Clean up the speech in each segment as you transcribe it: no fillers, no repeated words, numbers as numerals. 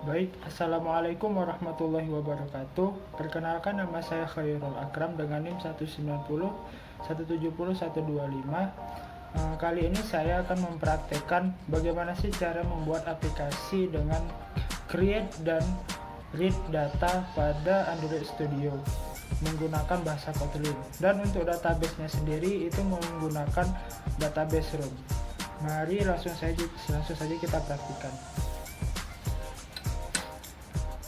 Baik, Assalamualaikum warahmatullahi wabarakatuh. Perkenalkan, nama saya Khairul Akram dengan NIM 190 170 125. Kali ini saya akan mempraktekkan bagaimana sih cara membuat aplikasi dengan create dan read data pada Android Studio menggunakan bahasa Kotlin. Dan untuk database-nya sendiri itu menggunakan database room. Mari langsung saja kita praktikkan.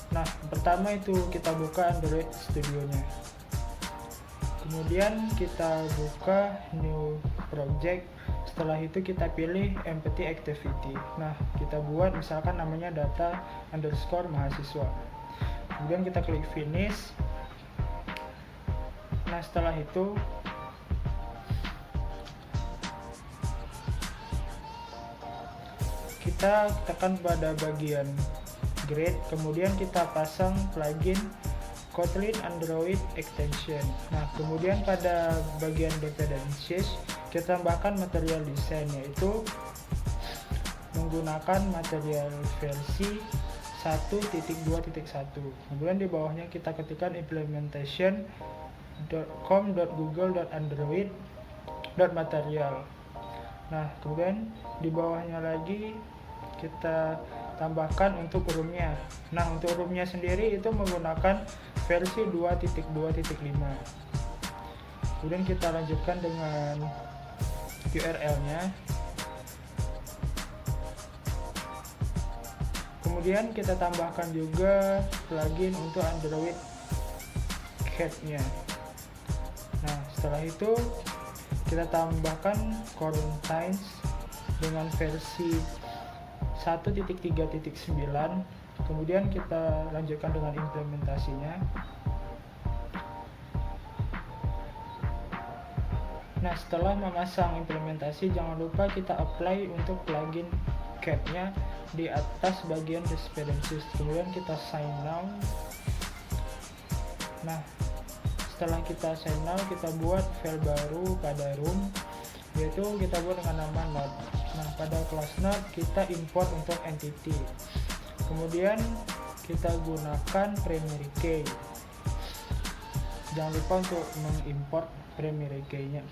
Nah, pertama itu kita buka Android Studio-nya. Kemudian kita buka new project. Setelah itu kita pilih empty activity. Nah, kita buat misalkan namanya data underscore mahasiswa. Kemudian kita klik finish. Nah, setelah itu kita tekan pada bagian grade, kemudian kita pasang plugin Kotlin Android Extension. Nah, kemudian pada bagian dependencies kita tambahkan material design, yaitu menggunakan material versi 1.2.1. Kemudian di bawahnya kita ketikkan implementation.com.google.android.material. Nah, kemudian di bawahnya lagi kita tambahkan untuk roomnya. Nah, untuk roomnya sendiri itu menggunakan versi 2.2.5. Kemudian kita lanjutkan dengan URL-nya. Kemudian kita tambahkan juga plugin untuk Android Cat-nya. Nah, setelah itu kita tambahkan Quarantines dengan versi 1.3.9. Kemudian kita lanjutkan dengan implementasinya. Nah, setelah memasang implementasi, jangan lupa kita apply untuk plugin Cat-nya di atas bagian dependencies. Kemudian kita sign now. Nah, setelah kita sign now, kita buat file baru pada room, yaitu kita buat dengan nama node. Nah, pada class node kita import untuk entity. Kemudian kita gunakan primary key. Jangan lupa untuk mengimport primary key-nya.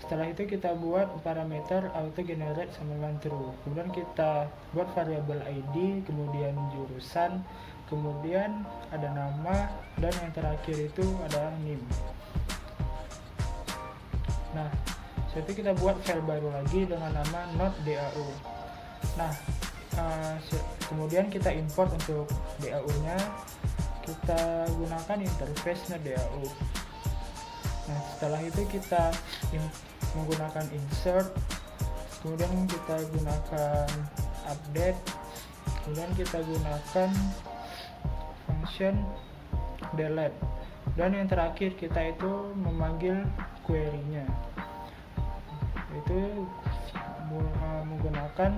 Setelah itu kita buat parameter auto generate sama dengan true. Kemudian kita buat variabel ID, kemudian jurusan, kemudian ada nama, dan yang terakhir itu adalah NIM. Nah, setelah itu kita buat file baru lagi dengan nama node.dau. Nah, kemudian kita import untuk DAU-nya. Kita gunakan interface node.dau. Nah, setelah itu kita menggunakan insert, kemudian kita gunakan update, kemudian kita gunakan function delete, dan yang terakhir kita itu memanggil query-nya, itu menggunakan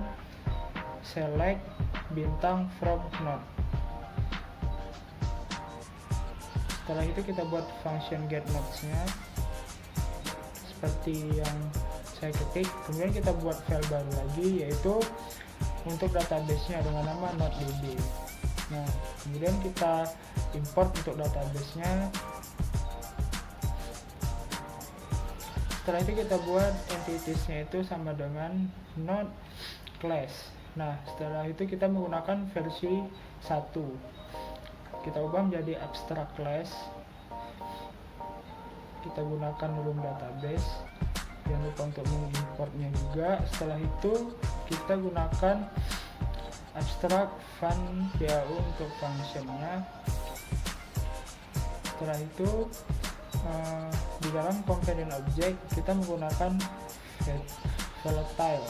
select bintang from node. Setelah itu kita buat function get nodes-nya seperti yang saya ketik. Kemudian kita buat file baru lagi, yaitu untuk database-nya dengan nama node.db. Nah, kemudian kita import untuk database-nya. Setelah itu kita buat entities-nya itu sama dengan node class. Nah, setelah itu kita menggunakan versi 1. Kita ubah menjadi abstract class. Kita gunakan room database. Jangan lupa untuk mengimportnya juga. Setelah itu kita gunakan abstract fun DAU untuk functionnya. Setelah itu di dalam component object kita menggunakan volatile.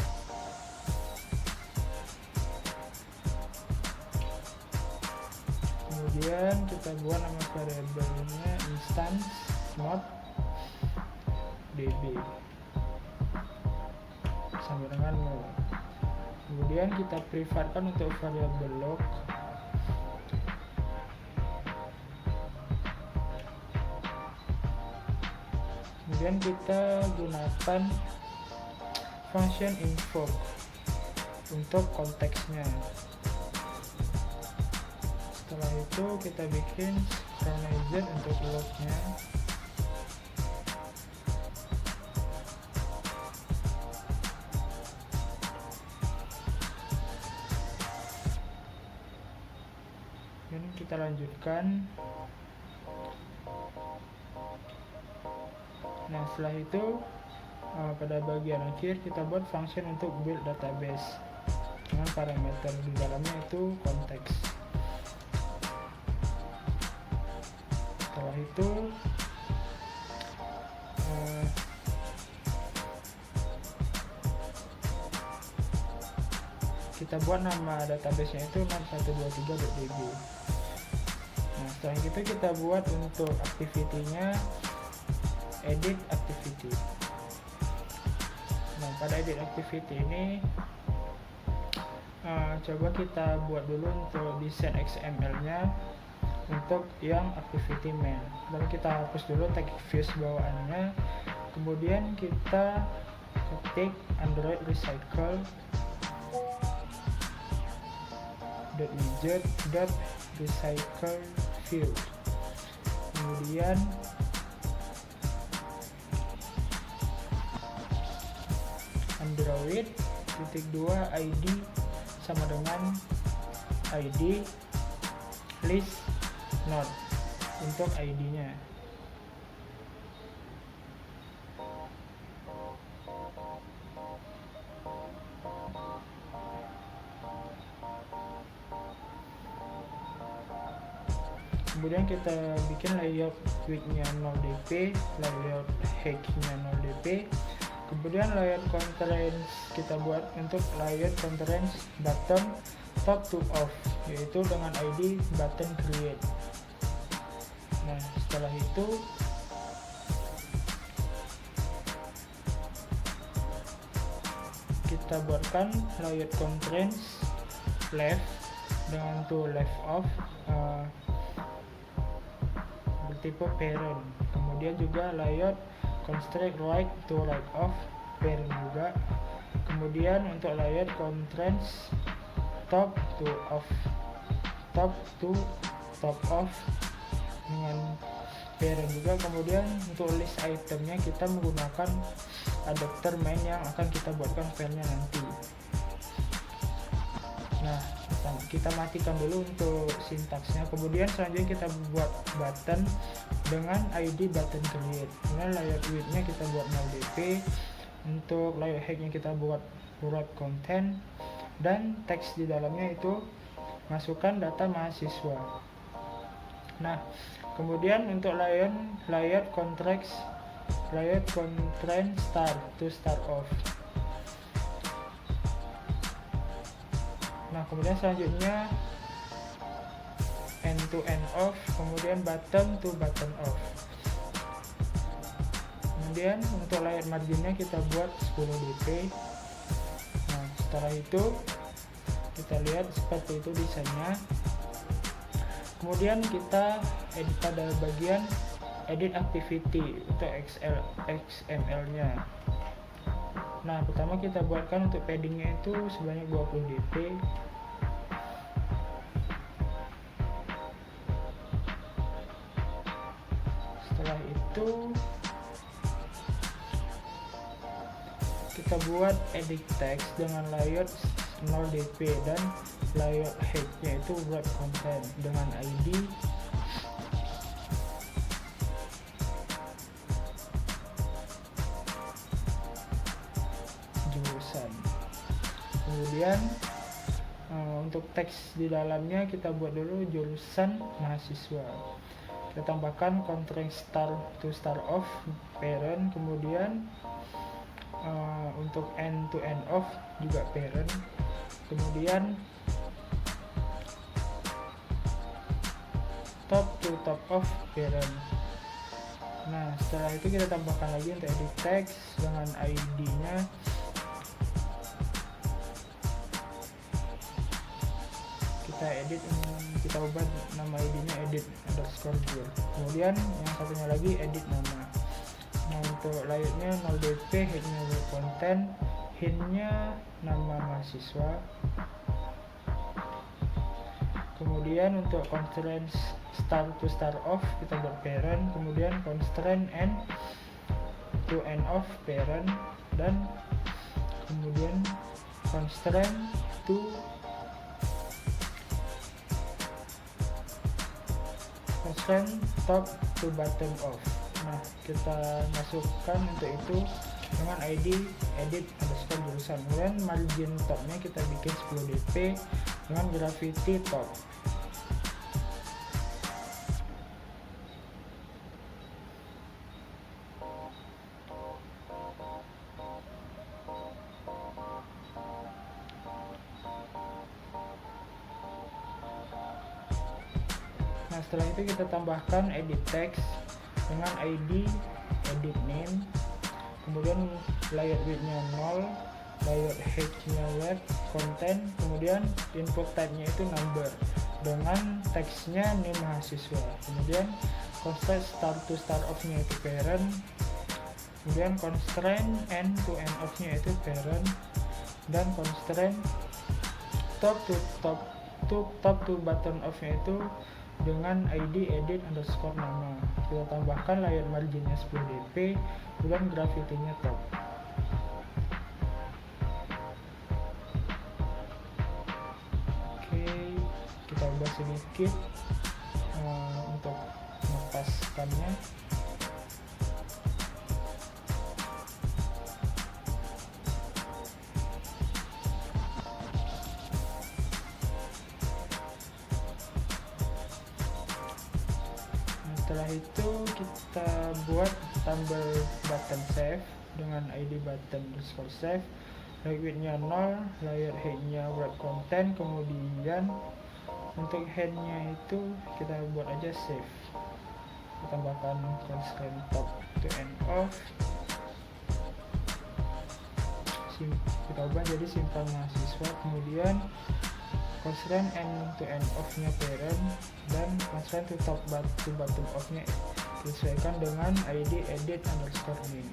Kemudian kita buat nama variabelnya instance node db sampai dengan 0. Kemudian kita privatkan untuk variabel log. Kemudian kita gunakan function invoke untuk konteksnya. Setelah itu kita bikin synchronizer untuk lognya. Dan kita lanjutkan. Nah, setelah itu pada bagian akhir kita buat function untuk build database dengan parameter di dalamnya itu konteks. Setelah itu kita buat nama database-nya itu 6123.db. Nah, setelah itu kita buat untuk activity-nya edit activity. Nah, pada edit activity ini coba kita buat dulu untuk desain XML-nya untuk yang activity main. Lalu kita hapus dulu tag views bawaannya. Kemudian kita ketik Android recycle .widget .recycle view. Kemudian Android .2 ID sama dengan ID list node untuk ID-nya. Kemudian kita bikin layout width-nya 0dp, layout height-nya 0dp. Kemudian layout constraints kita buat untuk layout constraints button top to off, yaitu dengan ID button create. Nah, setelah itu kita buatkan layout constraints left dengan to left of bertipe parent. Kemudian juga layout constraint right to right of parent juga. Kemudian untuk layout constraints top to off, top to top off dengan parent juga. Kemudian untuk list itemnya kita menggunakan adapter main yang akan kita buatkan filenya nanti. Nah, kita matikan dulu untuk sintaksnya. Kemudian selanjutnya kita buat button dengan ID button create. Kemudian layout width-nya kita buat 0dp. Untuk layout height-nya kita buat root content, dan teks di dalamnya itu masukkan data mahasiswa. Nah, kemudian untuk layout contract start to start off. Nah, kemudian selanjutnya end to end off, kemudian button to button off. Kemudian untuk layout marginnya kita buat 10dp. Nah, setelah itu kita lihat seperti itu desainnya. Kemudian kita edit pada bagian edit activity untuk XML-nya. Nah, pertama kita buatkan untuk paddingnya itu sebanyak 20dp. Setelah itu kita buat edit text dengan layout 0dp dan layout height-nya itu wrap content dengan ID jurusan. Kemudian untuk teks di dalamnya kita buat dulu jurusan mahasiswa. Kita tambahkan contract start to start off parent, kemudian untuk end to end off juga parent, kemudian top to top off parent. Nah, setelah itu kita tambahkan lagi untuk edit text dengan ID-nya kita edit, kita ubah nama ID-nya edit underscore gear. Kemudian yang satunya lagi edit nama. Nah, untuk layoutnya 0dp, headnya web content, hintnya nama mahasiswa, kemudian Kemudian untuk constraint start to start off kita buat parent, kemudian constraint end to end of parent, dan kemudian constraint top to bottom off. Nah, kita masukkan untuk itu dengan ID edit underscore jurusan. Kemudian margin topnya kita bikin 10 dp dengan gravity top. Nah, setelah itu kita tambahkan edit text dengan ID edit name, kemudian layout width-nya 0, layout height-nya web content, kemudian input type-nya itu number dengan teksnya name mahasiswa, kemudian constraint start to start off-nya itu parent, kemudian constraint end to end off-nya itu parent, dan constraint top to bottom off-nya itu dengan ID edit underscore nama. Kita tambahkan layer marginnya 10 dp, kemudian gravity-nya top. Oke, kita ubah sedikit untuk mengepaskannya. Setelah itu kita buat tombol button save dengan ID button underscore save, layout width-nya 0, layout height-nya web content, kemudian untuk head-nya itu kita buat aja save. Kita tambahkan constraint top to end of, kita ubah jadi simpan mahasiswa, kemudian constraint end to end of-nya parent, dan constraint to top to bottom of-nya disesuaikan dengan ID edit underscore name.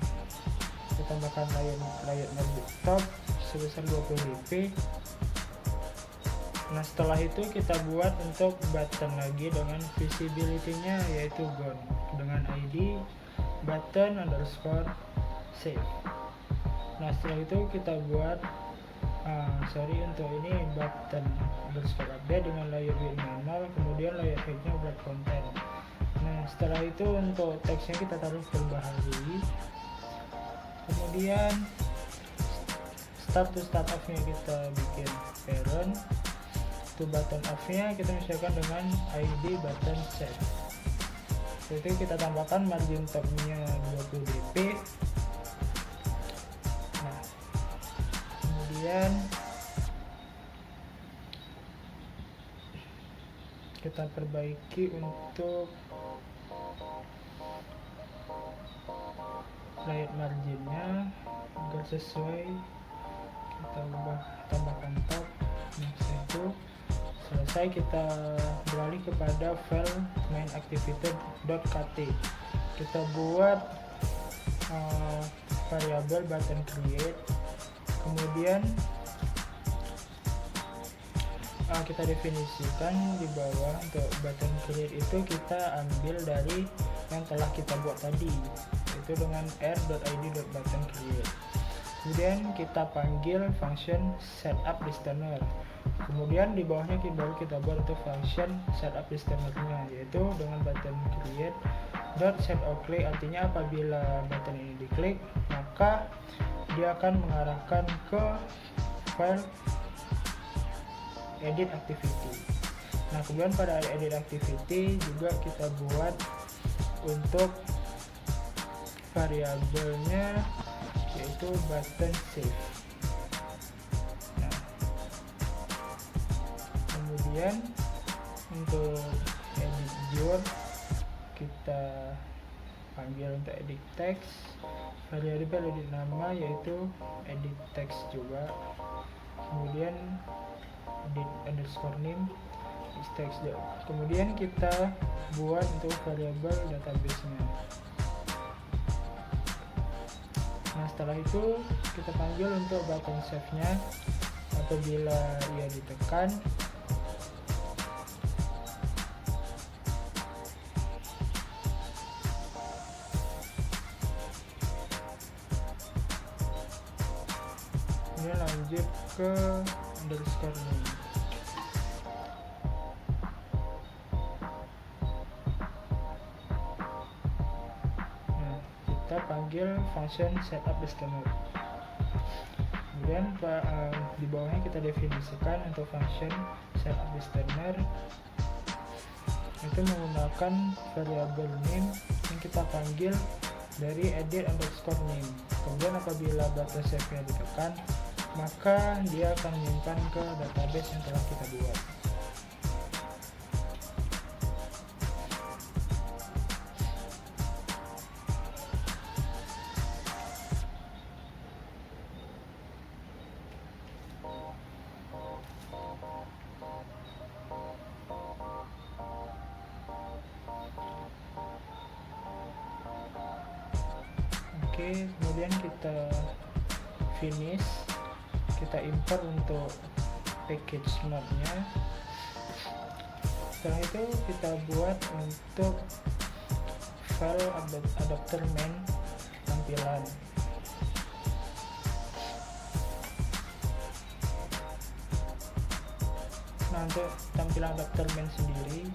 Kita tambahkan layout margin top sebesar 20 dp. Nah, setelah itu kita buat untuk button lagi dengan visibility-nya yaitu gone dengan ID button underscore save. Nah, setelah itu kita buat untuk ini button underscore update dengan layout width-nya 0, kemudian layout height-nya web content. Nah, setelah itu untuk teksnya kita taruh berbahari, kemudian start off-nya kita bikin parent, to button off-nya kita menyesuaikan dengan ID button save. Setelah itu kita tambahkan margin top-nya 20 dp. Nah, kemudian kita perbaiki untuk layout marginnya agar sesuai, kita ubah, tambahkan top. Nah, setelah itu selesai, kita beralih kepada file main_activity.kt. kita buat variabel button create, kemudian kita definisikan di bawah untuk button create itu kita ambil dari yang telah kita buat tadi, yaitu dengan r.id.button create. Kemudian kita panggil function setup listener. Kemudian di bawahnya baru kita buat untuk function setup listener-nya, yaitu dengan button create .setOclick. Artinya apabila button ini diklik, maka dia akan mengarahkan ke file edit activity. Nah, kemudian pada edit activity juga kita buat untuk variabelnya yaitu button save. Nah, kemudian untuk edit jur kita panggil untuk edit text, variabel edit nama yaitu edit text juga, kemudian edit underscore name is text. Kemudian kita buat untuk variabel database-nya. Nah, setelah itu kita panggil untuk button save-nya. Apabila ia ditekan, skip ke underscore name. Nah, kita panggil function setup listener. Kemudian di bawahnya kita definisikan untuk function setup listener itu menggunakan variabel name yang kita panggil dari edit underscore name. Kemudian apabila button save-nya ditekan, maka dia akan menyimpan ke database yang telah kita buat. Oke, kemudian kita finish, kita import untuk package node-nya. Setelah itu kita buat untuk file adapter main tampilan. Nah, untuk tampilan adapter main sendiri,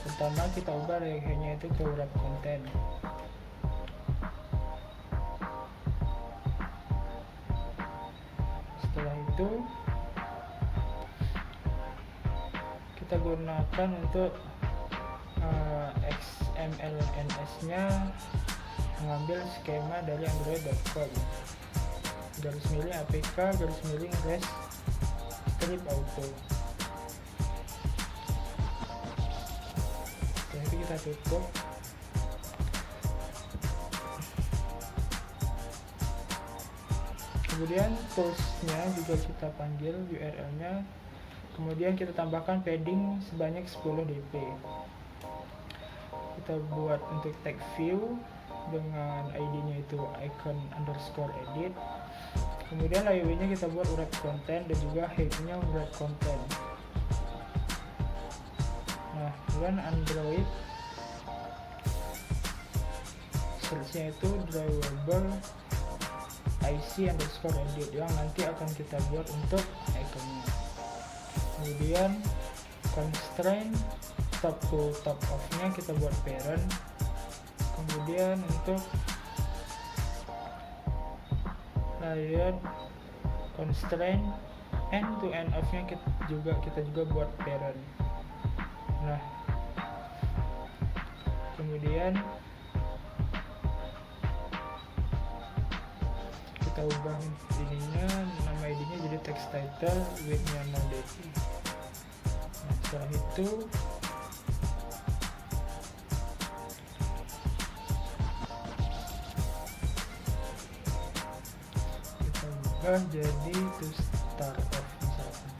pertama kita ubah regenya itu ke wrap content. Setelah itu kita gunakan untuk XMLNS nya mengambil skema dari android.com, garis miring apk garis miring rest strip auto. Setelah itu kita tutup. Kemudian toolsnya juga kita panggil URL-nya. Kemudian kita tambahkan padding sebanyak 10 dp. Kita buat untuk tag view dengan ID-nya itu icon underscore edit. Kemudian layout-nya kita buat wrap content dan juga head-nya wrap content. Nah, kemudian Android search-nya itu drawable IC underscore edit yang nanti akan kita buat untuk iconnya. Kemudian constraint top to top of nya kita buat parent. Kemudian untuk layout constraint end to end of nya kita juga buat parent. Nah, kemudian kita ubah ininya, nama ID-nya jadi text title, width-nya 0 dp. Nah, setelah itu kita ubah jadi to start off misalkan.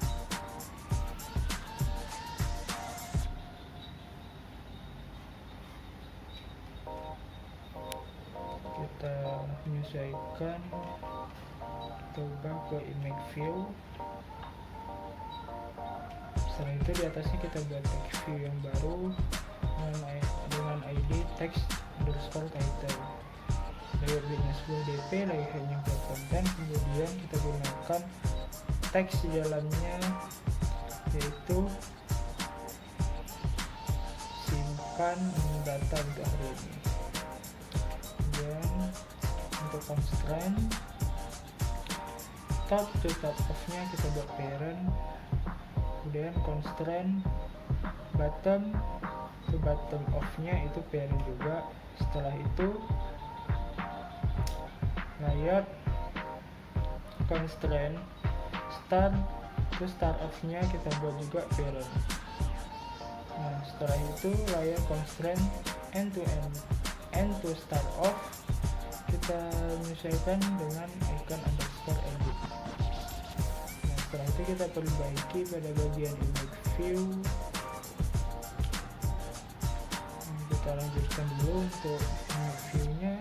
Kita menyesuaikan, kita ubah ke image view. Setelah itu di atasnya kita buat text view yang baru dengan ID text underscore title, layout width-nya 10 dp, layout-nya buat konten. Kemudian kita gunakan teks di dalamnya yaitu simpan data untuk hari ini. Kemudian untuk constraint top to top of nya kita buat parent. Kemudian constraint bottom to bottom of nya itu parent juga. Setelah itu layout constraint start to start of nya kita buat juga parent. Nah, setelah itu layout constraint end to start off kita menyesuaikan dengan icon underscore edit. Nah, setelah itu kita perbaiki pada bagian image view. Kita lanjutkan dulu untuk image view nya.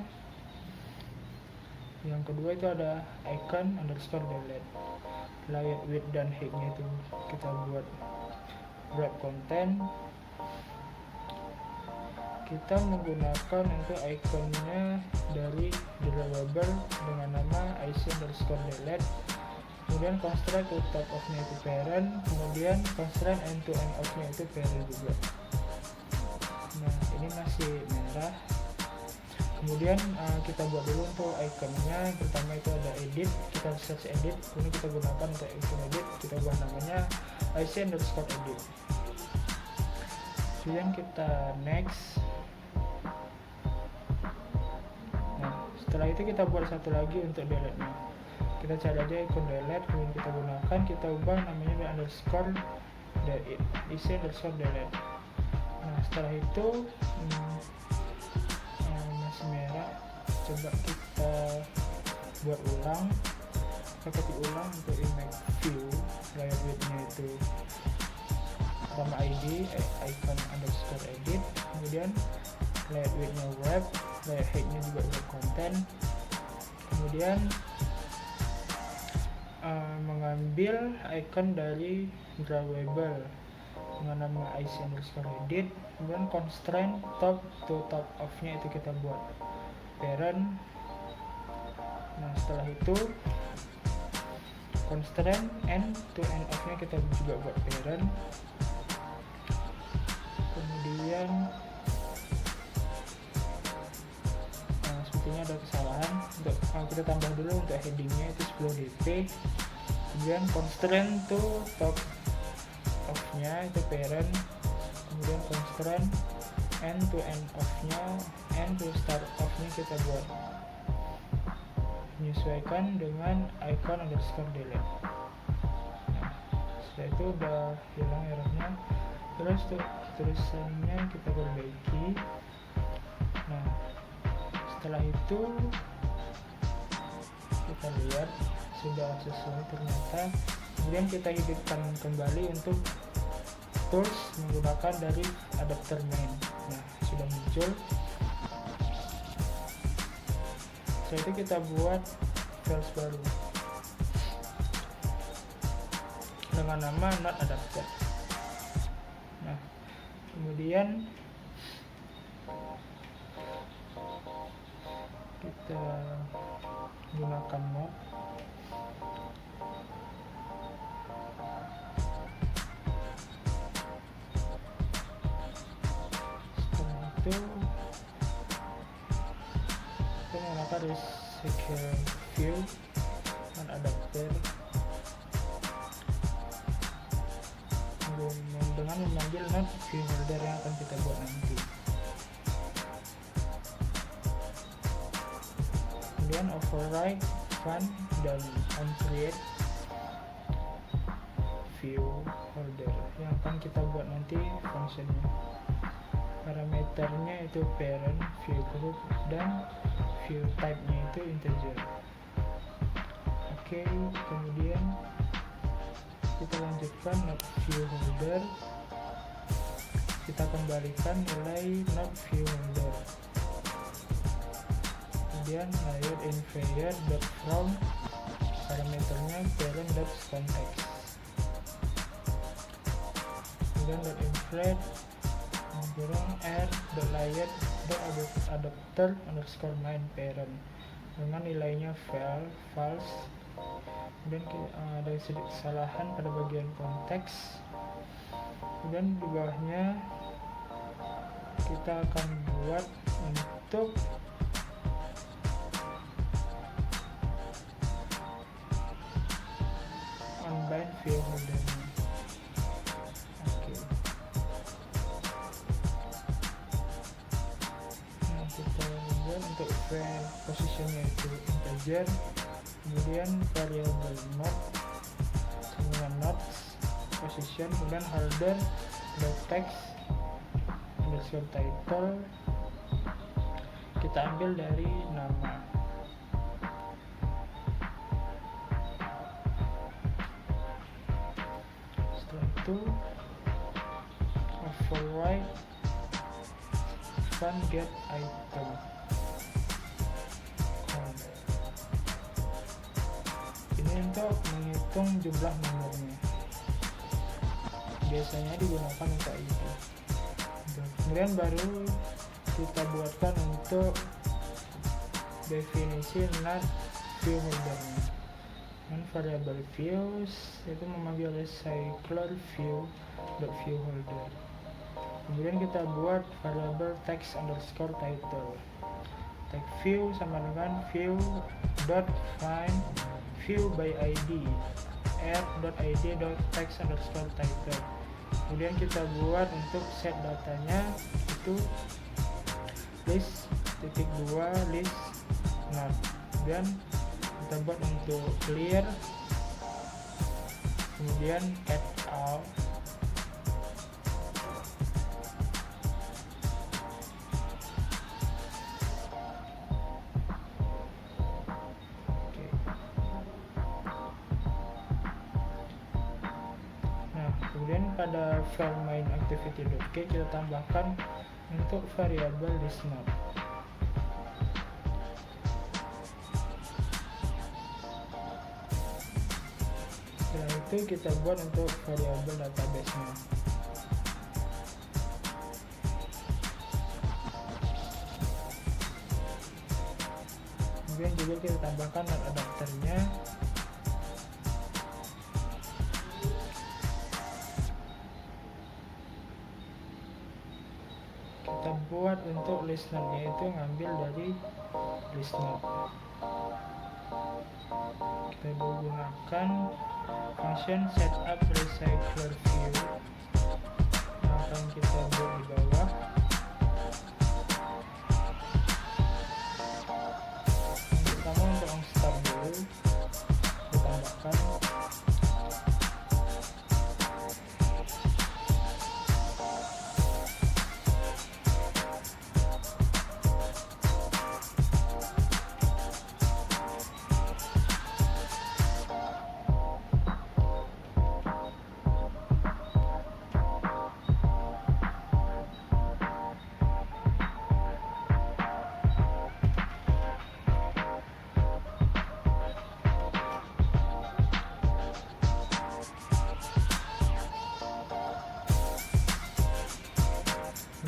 Yang kedua itu ada icon underscore delete. Layout width dan height nya itu kita buat wrap content. kita menggunakan untuk ikonnya dari drawable dengan nama IC_delete, kemudian constraint to top of nya itu parent, kemudian constraint end to end of nya itu parent juga. Nah, ini masih merah. Kemudian kita buat dulu untuk ikonnya. Pertama itu ada edit, kita search edit, kemudian kita gunakan untuk icon edit, kita buat namanya IC_edit. Kemudian kita next. Nah, setelah itu kita buat satu lagi untuk delete nya. Kita cari aja icon delete, kemudian kita gunakan, kita ubah namanya IC_delete. Nah, setelah itu masih merah, coba kita buat ulang, kita ketik ulang untuk image view, layer width-nya itu sama ID icon_edit, kemudian layer width-nya web, layer height-nya juga web content, kemudian mengambil icon dari drawable dengan nama IC_edit, kemudian constraint top to top of nya itu kita buat parent. Nah, setelah itu constraint end to end of nya kita juga buat parent. Kemudian sepertinya ada kesalahan, untuk kita tambah dulu untuk headingnya itu 10 dp, kemudian constraint to top of nya itu parent, kemudian constraint end to end of nya, end to start of nya kita buat menyesuaikan dengan icon_delete. Nah, setelah itu udah hilang errornya. Terus tulisannya kita perbaiki. Nah, setelah itu kita lihat sudah sesuai ternyata. Kemudian kita hidupkan kembali untuk tools menggunakan dari adapter main. Nah, sudah muncul. Setelah itu kita buat files baru dengan nama not adapter. Nah, kemudian kita gunakan mod. Setelah itu kita menggunakan recycle view dan adapter dengan mengambil not view holder yang akan kita buat nanti. Kemudian override fun dan uncreate view holder yang akan kita buat nanti functionnya. Parameternya itu parent, view group, dan view type nya itu integer. Oke, kemudian kita lanjutkan not view holder, kita kembalikan nilai not view holder. Kemudian layer inferior dot from, parameternya parent dot context. Kemudian dot infrared r dot layer dot adapter underscore main parent dengan nilainya false. Kemudian ada sedikit kesalahan pada bagian konteks. Kemudian di bawahnya kita akan buat untuk unbind view holder. Oke. Nah, kita buat untuk file positionnya itu integer. Kemudian variable not dengan notes position, kemudian holder dot text underscore title kita ambil dari nama. Setelah itu override fun get item. Ini untuk menghitung jumlah nomornya, biasanya digunakan untuk itu. Kemudian baru kita buatkan untuk definisi not view holdernya. Dan variable views itu memanggil recycler view .view holder. Kemudian kita buat variable text underscore title. Tag view sama dengan view dot find view by id add.id text underscore title. Kemudian kita buat untuk set datanya itu list titik 2 list not. Kemudian kita buat untuk clear, kemudian add all, kemudian pada file main activity.k kita tambahkan untuk variabel listNode. Setelah itu kita buat untuk variabel database-nya. Kemudian juga kita tambahkan adapternya. Kita buat untuk listNode-nya itu ngambil dari listNode. Kita gunakan function setup recycler view yang akan kita buat di bawah. Yang pertama untuk unstop dulu kita tambahkan.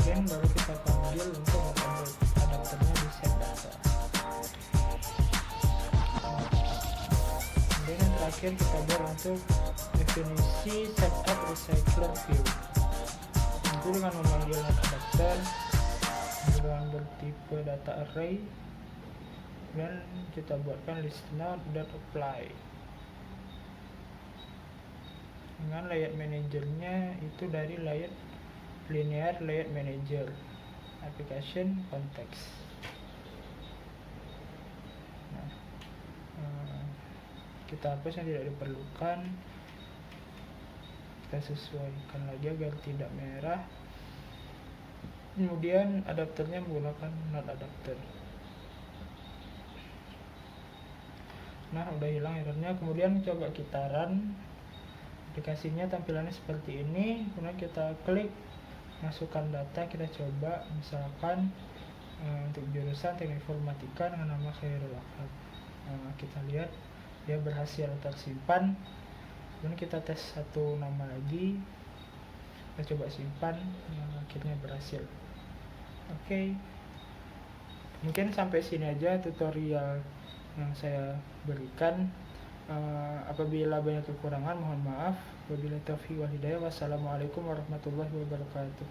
Kemudian baru kita panggil untuk adapternya di set data. Kemudian yang terakhir kita buat untuk definisi setup recycler view. Itu dengan memanggil adapter dengan bertipe data array, dan kita buatkan listNode.apply. Dengan layout manajernya itu dari layout linear layout manager application context. Nah, kita hapus yang tidak diperlukan, kita sesuaikan lagi agar tidak merah. Kemudian adapternya menggunakan not adapter. Nah, udah hilang errornya. Kemudian coba kita run aplikasinya, tampilannya seperti ini. Kemudian kita klik masukkan data, kita coba misalkan untuk jurusan teknik informatika dengan nama Khairul Akram. Kita lihat dia berhasil tersimpan. Kemudian kita tes satu nama lagi, kita coba simpan, akhirnya berhasil. Oke, mungkin sampai sini aja tutorial yang saya berikan. Apabila banyak kekurangan mohon maaf. Wabillahi taufiq wal hidayah. Wassalamualaikum warahmatullahi wabarakatuh.